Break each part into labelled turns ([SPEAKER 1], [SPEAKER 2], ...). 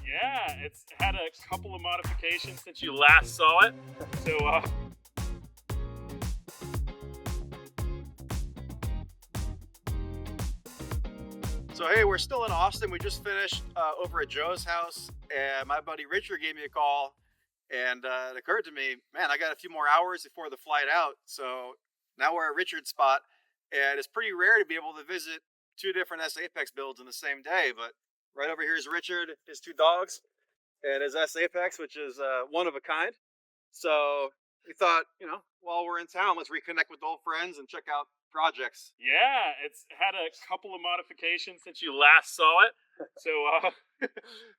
[SPEAKER 1] Yeah, it's had a couple of modifications since you last saw it.
[SPEAKER 2] So hey, we're still in Austin. We just finished over at Joe's house, and my buddy Richard gave me a call, and it occurred to me, man, I got a few more hours before the flight out. So now we're at Richard's spot, and it's pretty rare to be able to visit two different S Apex builds in the same day. But right over here is Richard, his two dogs, and his S Apex, which is one of a kind. So we thought, while we're in town, let's reconnect with old friends and check out projects.
[SPEAKER 1] Yeah, it's had a couple of modifications since you last saw it.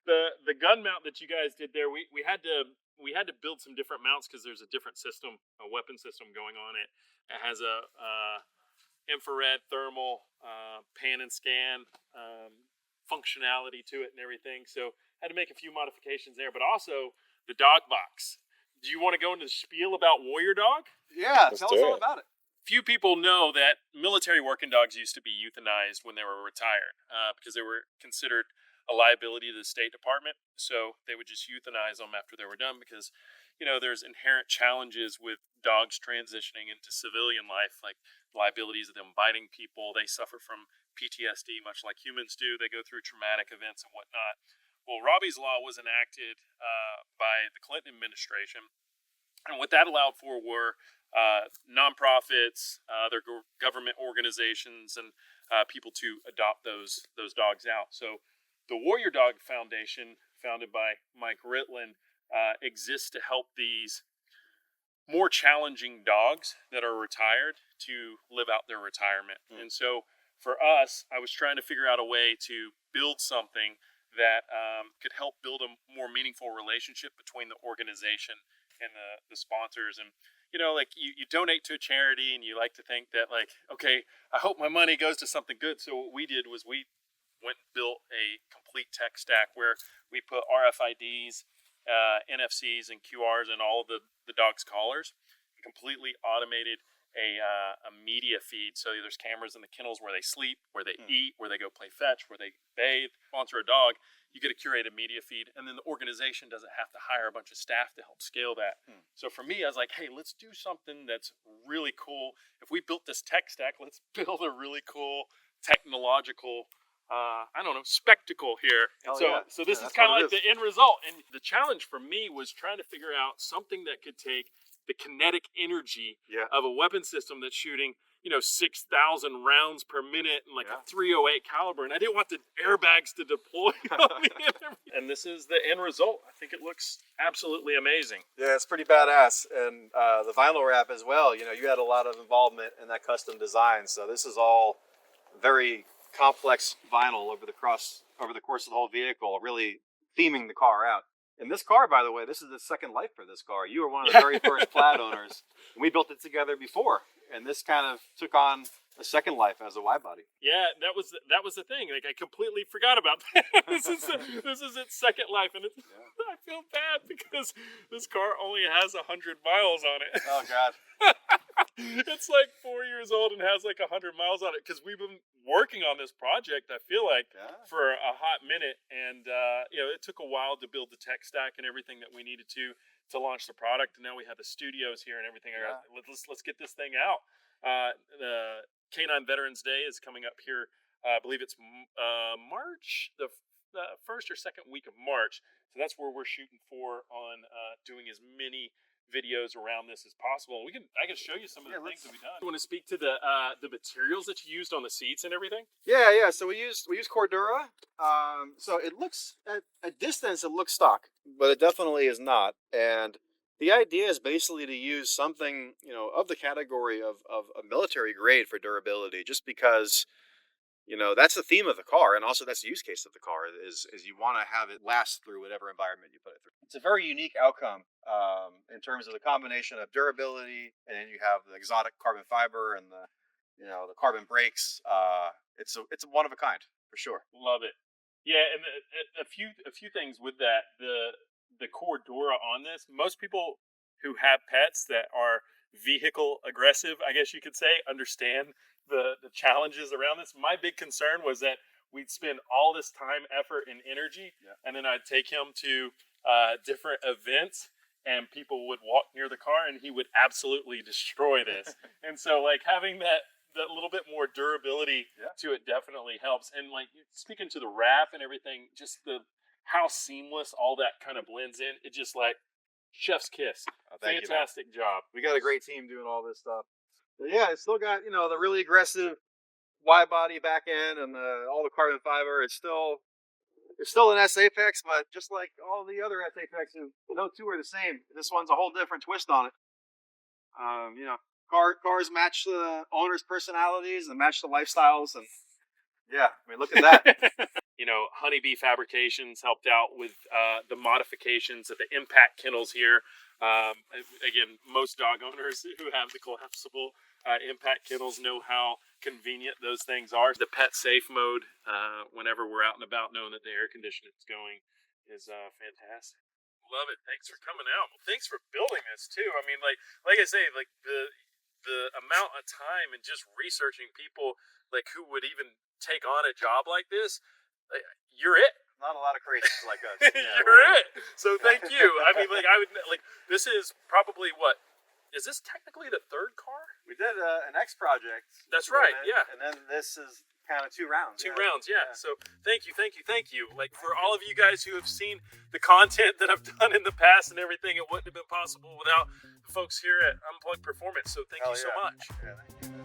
[SPEAKER 1] The gun mount that you guys did there, we had to build some different mounts because there's a different system, a weapon system going on it. It has a infrared thermal pan and scan functionality to it and everything. So had to make a few modifications there, but also the dog box. Do you want to go into the spiel about Warrior Dog?
[SPEAKER 2] Yeah, tell us all about it.
[SPEAKER 1] Few people know that military working dogs used to be euthanized when they were retired because they were considered a liability to the State Department. So they would just euthanize them after they were done because, there's inherent challenges with dogs transitioning into civilian life, like liabilities of them biting people. They suffer from PTSD, much like humans do. They go through traumatic events and whatnot. Well, Robbie's Law was enacted by the Clinton administration. And what that allowed for were nonprofits, other government organizations, and people to adopt those dogs out. So the Warrior Dog Foundation, founded by Mike Ritland, exists to help these more challenging dogs that are retired to live out their retirement. And so for us, I was trying to figure out a way to build something that could help build a more meaningful relationship between the organization and the sponsors. And you donate to a charity and you like to think that okay, I hope my money goes to something good. So what we did was we went and built a complete tech stack where we put RFIDs, NFCs, and QRs in all of the dog's collars, completely automated a media feed. So there's cameras in the kennels where they sleep, where they eat, where they go play fetch, where they bathe. Sponsor a dog, you get a curated media feed, and then the organization doesn't have to hire a bunch of staff to help scale that. So for me, I was like, hey, let's do something that's really cool. If we built this tech stack, let's build a really cool technological spectacle here. And so this is kind of like the end result. And the challenge for me was trying to figure out something that could take the kinetic energy of a weapon system that's shooting 6,000 rounds per minute and a .308 caliber, and I didn't want the airbags to deploy on me. And this is the end result. I think it looks absolutely amazing.
[SPEAKER 2] Yeah, it's pretty badass. And the vinyl wrap as well, you had a lot of involvement in that custom design, so this is all very complex vinyl over the course of the whole vehicle, really theming the car out. And this car, by the way, this is the second life for this car. You were one of the very first Plaid owners. And we built it together before, and this kind of took on a second life as a widebody.
[SPEAKER 1] Yeah, that was the thing. I completely forgot about that. This is its second life, and I feel bad because this car only has 100 miles on it.
[SPEAKER 2] Oh God.
[SPEAKER 1] It's 4 years old and has 100 miles on it because we've been working on this project, I feel for a hot minute, and it took a while to build the tech stack and everything that we needed to launch the product, and now we have the studios here and everything. Let's get this thing out. The Canine Veterans Day is coming up here. I believe it's March, the first or second week of March. So that's where we're shooting for on doing as many videos around this as possible. I can show you some of the things that we've done. You want to speak to the materials that you used on the seats and everything?
[SPEAKER 2] Yeah. So we use CORDURA. So it looks at a distance, it looks stock, but it definitely is not. And the idea is basically to use something, of the category of a military grade for durability, just because, that's the theme of the car, and also that's the use case of the car is you want to have it last through whatever environment you put it through. It's a very unique outcome in terms of the combination of durability, and then you have the exotic carbon fiber and the carbon brakes. It's a one of a kind for sure.
[SPEAKER 1] Love it. Yeah, and a few things with that. The CORDURA on this, most people who have pets that are vehicle aggressive, I guess you could say, understand the challenges around this. My big concern was that we'd spend all this time, effort, and energy,
[SPEAKER 2] Yeah.
[SPEAKER 1] and then I'd take him to different events, and people would walk near the car, and he would absolutely destroy this. And so, like, having that little bit more durability to it definitely helps. And like speaking to the wrap and everything, just how seamless all that kind of blends in. It just like chef's kiss. Fantastic job.
[SPEAKER 2] We got a great team doing all this stuff. But yeah, it's still got, you know, the really aggressive wide body back end and all the carbon fiber. It's still an S Apex, but just like all the other S Apexes, no two are the same. This one's a whole different twist on it. You know, cars match the owners' personalities and match the lifestyles, and yeah, I mean, look at that.
[SPEAKER 1] You know, Honeybee Fabrications helped out with the modifications at the Impact Kennels here. Again, most dog owners who have the collapsible Impact Kennels know how convenient those things are. The pet safe mode, whenever we're out and about, knowing that the air conditioning is going, is fantastic. Love it. Thanks for coming out. Well, thanks for building this too. I mean, like I say, like the amount of time and just researching people like who would even take on a job like this, like, you're it.
[SPEAKER 2] Not a lot of crazies like us.
[SPEAKER 1] You're it. So thank you. I mean, like I would like this is probably what is this technically the third car?
[SPEAKER 2] We did an X project.
[SPEAKER 1] That's right. Yeah.
[SPEAKER 2] And then this is kind of 2 rounds.
[SPEAKER 1] Two rounds, yeah. So thank you. Like for all of you guys who have seen the content that I've done in the past and everything, it wouldn't have been possible without the folks here at Unplugged Performance. So thank you so much.
[SPEAKER 2] Yeah.